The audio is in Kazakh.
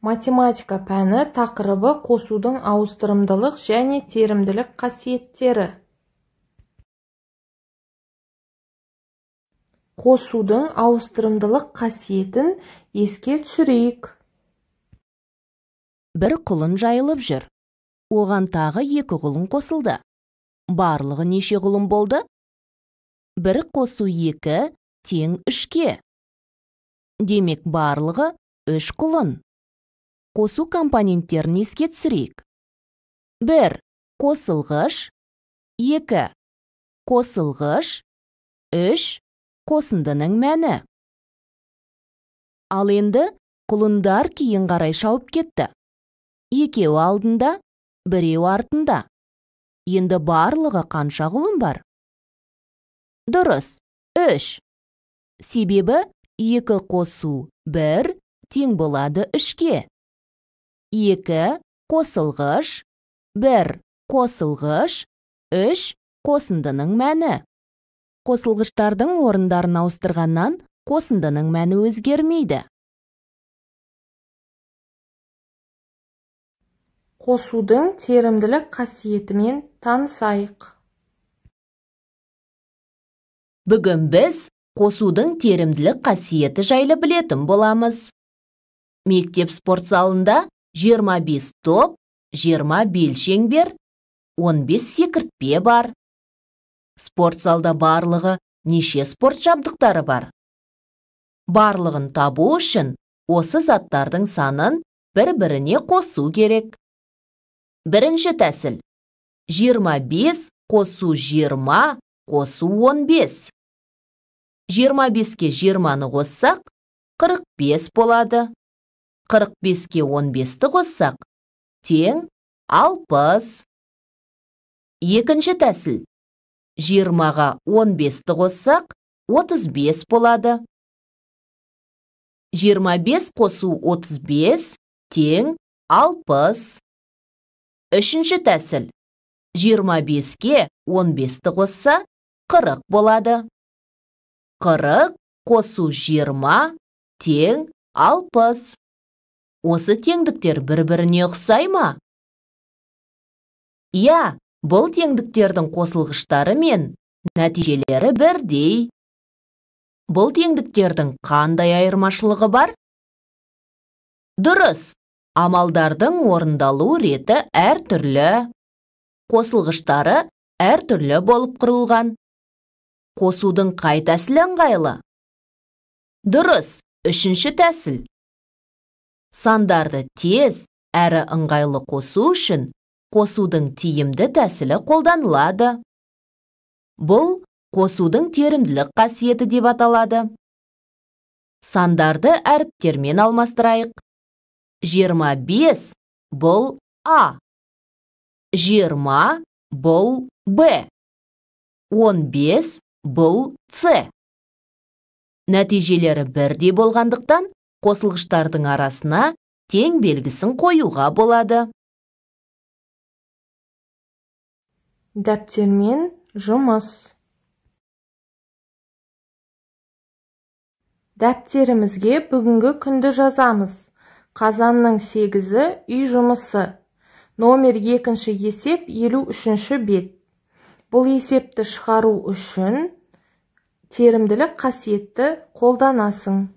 Математика пәні тақырыбы қосудың ауыстырымдылық және терімділік қасиеттері. Қосудың ауыстырымдылық қасиетін еске түсірейік. Бір құлын жайылып жүр. Оған тағы 2 құлын қосылды. Барлығы неше құлын болды? 1 қосу 2 тең 3-ке. Демек барлығы 3 құлын. Қосу компоненттерін еске түсірейік. 1 қосылғыш, 2 қосылғыш, 3 қосындының мәні. Ал енді құлындар кейін қарай шауып кетті. 2 алдында, 1 артында. Енді барлығы қанша құлын бар? Дұрыс, 3. Себебі 2 қосу 1 тең болады 3-ке. 2 қосылғыш, 1 қосылғыш, 3 қосындының мәні. Қосылғыштардың орындарын ауыстырғаннан қосындының мәні өзгермейді. Қосудың терімділік қасиетімен танысайық. Бүгін біз қосудың терімділік қасиеті жайлы білетін боламыз. Мектеп спорт залында 25 топ, 20 белшеңбер, 15 секіртпе бар. Спорт залда барлығы неше спорт жабдықтары бар? Барлығын табу үшін осы заттардың санын бір-біріне қосу керек. Бірінші тәсіл. 25 қосу 20 қосу 15. 25-ке 20-ны қоссақ, 45 болады. 45-ке 15-ті қоссақ, тең 60. Екінші тәсіл. 20-ға 15-ті қоссақ, 35 болады. 25 қосу 35 тең 60. Үшінші тәсіл. 25-ке 15-ті қосса, 40 болады. 40 қосу 20 тең 60. Осы теңдіктер бір-біріне ұқсай ма? Иә, бұл теңдіктердің қосылғыштары мен нәтижелері бірдей. Бұл теңдіктердің қандай айырмашылығы бар? Дұрыс, амалдардың орындалу реті әртүрлі. Қосылғыштары әртүрлі болып құрылған. Қосудың қай тәсілі ыңғайлы? Дұрыс, 3-ші тәсіл. Сандарды тез әрі ыңғайлы қосу үшін қосудың тиімді тәсілі қолданылады. Бұл қосудың терімділік қасиеті деп аталады. Сандарды әріптермен алмастырайық. 25 бұл А. 20 бұл Б. 15 бұл С. Нәтижелері бірдей болғандықтан, қосылғыштардың арасына тең белгісін қоюға болады. Дәптермен жұмыс. Дәптерімізге бүгінгі күнді жазамыз. Қазанның 8-і үй жұмысы. Номер 2-ші есеп 53-ші бет. Бұл есепті шығару үшін терімділік қасиетті қолданасың.